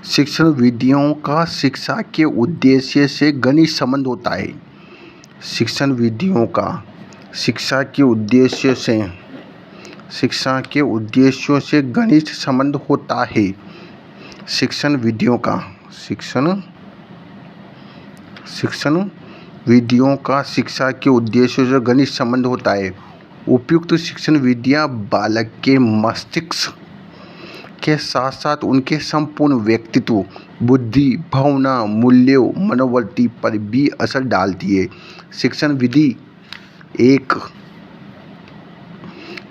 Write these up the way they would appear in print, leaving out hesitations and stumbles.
शिक्षण विधियों का शिक्षा के उद्देश्य से घनिष्ठ संबंध होता है। शिक्षण विधियों का शिक्षा के उद्देश्यों से घनिष्ठ संबंध होता है। शिक्षण विधियों का शिक्षा के उद्देश्यों से घनिष्ठ संबंध होता है। उपयुक्त शिक्षण विधियां बालक के मस्तिष्क के साथ साथ उनके संपूर्ण व्यक्तित्व, बुद्धि, भावना, मूल्यों, मनोवृत्ति पर भी असर डालती है। शिक्षण विधि एक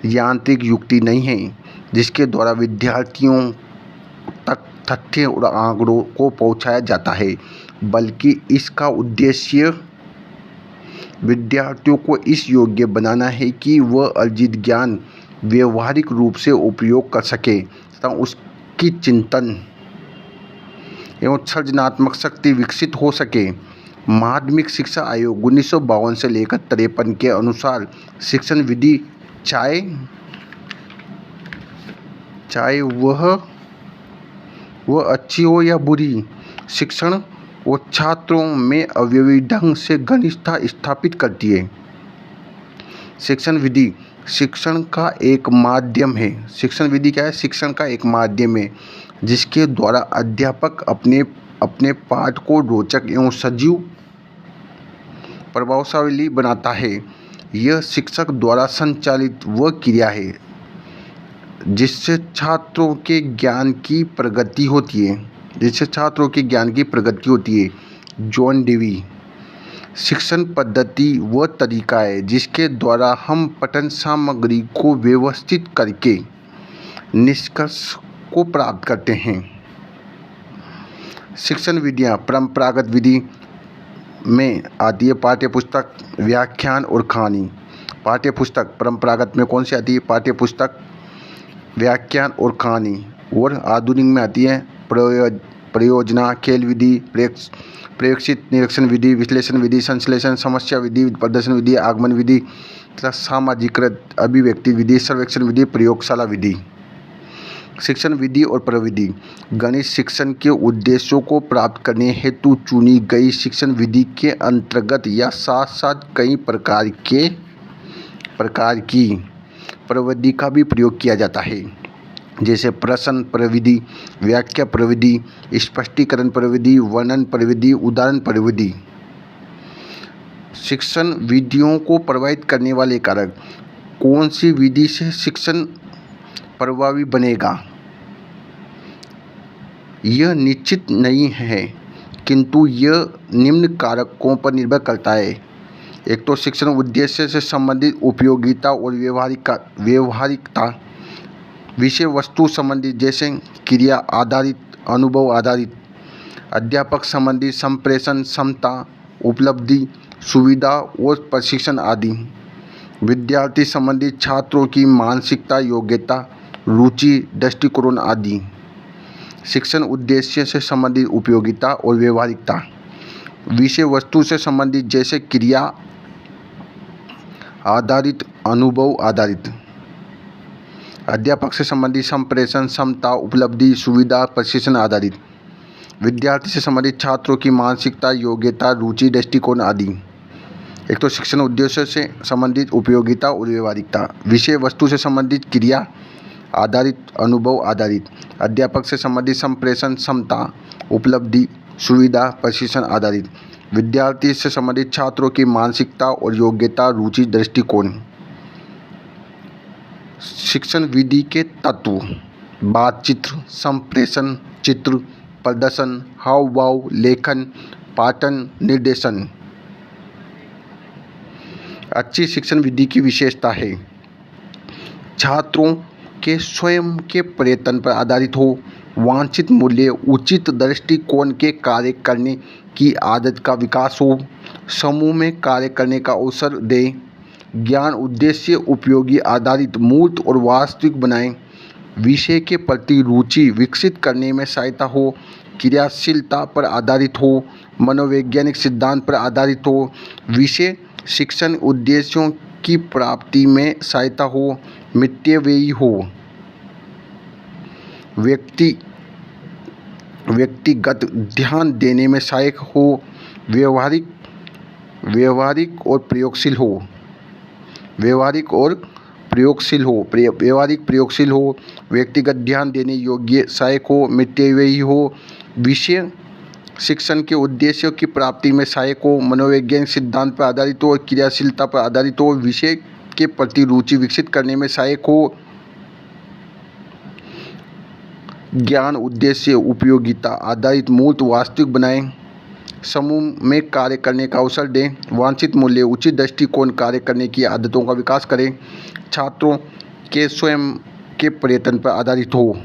यांत्रिक युक्ति नहीं है जिसके द्वारा विद्यार्थियों तक तथ्य और आंकड़ों को पहुंचाया जाता है, बल्कि इसका उद्देश्य विद्यार्थियों को इस योग्य बनाना है कि वह अर्जित ज्ञान व्यवहारिक रूप से उपयोग कर सके तथा उसकी चिंतन एवं सृजनात्मक शक्ति विकसित हो सके। माध्यमिक शिक्षा आयोग 1952 से लेकर 53 के अनुसार शिक्षण विधि चाहे वह अच्छी हो या बुरी, शिक्षण और छात्रों में अवयवी ढंग से घनिष्ठता स्थापित करती है। शिक्षण विधि शिक्षण का एक माध्यम है। शिक्षण विधि क्या है? शिक्षण का एक माध्यम है जिसके द्वारा अध्यापक अपने पाठ को रोचक एवं सजीव प्रभावशाली बनाता है। यह शिक्षक द्वारा संचालित वह क्रिया है जिससे छात्रों के ज्ञान की प्रगति होती है। जॉन डेवी शिक्षण पद्धति वह तरीका है जिसके द्वारा हम पठन सामग्री को व्यवस्थित करके निष्कर्ष को प्राप्त करते हैं। शिक्षण विधियाँ परंपरागत विधि में आती है पाठ्यपुस्तक, व्याख्यान और कहानी। पाठ्यपुस्तक परंपरागत में कौन सी आती है? पाठ्यपुस्तक, व्याख्यान और कहानी। और आधुनिक में आती है प्रयोजना, खेल विधि, प्रयोक्षित निरीक्षण विधि, विश्लेषण विधि, संश्लेषण, समस्या विधि, प्रदर्शन विधि, आगमन विधि तथा सामाजिकृत अभिव्यक्ति विधि, सर्वेक्षण विधि, प्रयोगशाला विधि। शिक्षण विधि और प्रविधि गणित शिक्षण के उद्देश्यों को प्राप्त करने हेतु चुनी गई शिक्षण विधि के अंतर्गत या साथ साथ कई प्रकार की प्रविधि का भी प्रयोग किया जाता है, जैसे प्रश्न प्रविधि, व्याख्या प्रविधि, स्पष्टीकरण प्रविधि, वर्णन प्रविधि, उदाहरण प्रविधि। शिक्षण विधियों को प्रभावित करने वाले कारक। कौन सी विधि से शिक्षण प्रभावी बनेगा यह निश्चित नहीं है, किंतु यह निम्न कारकों पर निर्भर करता है। एक तो शिक्षण उद्देश्य से संबंधित उपयोगिता और व्यवहारिकता, विषय वस्तु संबंधित जैसे क्रिया आधारित, अनुभव आधारित, अध्यापक संबंधी, संप्रेषण क्षमता, उपलब्धि, सुविधा और प्रशिक्षण आदि, विद्यार्थी संबंधित, छात्रों की मानसिकता, योग्यता, रुचि, दृष्टिकोण आदि। शिक्षण उद्देश्य से संबंधित उपयोगिता और व्यवहारिकता, विषय वस्तु से संबंधित जैसे क्रिया आधारित, अनुभव आधारित, अध्यापक से संबंधित, संप्रेषण क्षमता, उपलब्धि, सुविधा, प्रशिक्षण आधारित, विद्यार्थी से संबंधित, छात्रों की मानसिकता, योग्यता, रुचि, दृष्टिकोण आदि। एक तो शिक्षण उद्देश्य से संबंधित उपयोगिता और व्यवहारिकता, विषय वस्तु से संबंधित क्रिया आधारित, अनुभव आधारित, अध्यापक से संबंधित, संप्रेषण क्षमता, उपलब्धि, सुविधा, प्रशिक्षण आधारित, विद्यार्थी से संबंधित, छात्रों की मानसिकता और योग्यता, रुचि, दृष्टिकोण। शिक्षण विधि के तत्व: बातचित्र, संप्रेषण, चित्र, प्रदर्शन, हाव भाव, लेखन, पाठन, निर्देशन। अच्छी शिक्षण विधि की विशेषता है छात्रों के स्वयं के प्रयत्न पर आधारित हो, वांछित मूल्य, उचित दृष्टिकोण के कार्य करने की आदत का विकास हो, समूह में कार्य करने का अवसर दे, ज्ञान उद्देश्य उपयोगी आधारित, मूर्त और वास्तविक बनाए, विषय के प्रति रुचि विकसित करने में सहायता हो, क्रियाशीलता पर आधारित हो, मनोवैज्ञानिक सिद्धांत पर आधारित हो, विषय शिक्षण उद्देश्यों की प्राप्ति में सहायता हो, मितव्ययी हो, व्यक्तिगत ध्यान देने में सहायक हो, व्यवहारिक और प्रयोगशील हो, व्यक्तिगत ध्यान देने योग्य, सहायक हो, मितव्ययी हो, विषय शिक्षण के उद्देश्यों की प्राप्ति में सहायक हो, मनोवैज्ञानिक सिद्धांत पर आधारित हो और क्रियाशीलता पर आधारित हो, विषय के प्रति रुचि विकसित करने में सहायक हो, ज्ञान उद्देश्य उपयोगिता आधारित मूर्त वास्तविक बनाए, समूह में कार्य करने का अवसर दें, वांछित मूल्य उचित दृष्टिकोण कार्य करने की आदतों का विकास करें, छात्रों के स्वयं के प्रयत्न पर आधारित हो।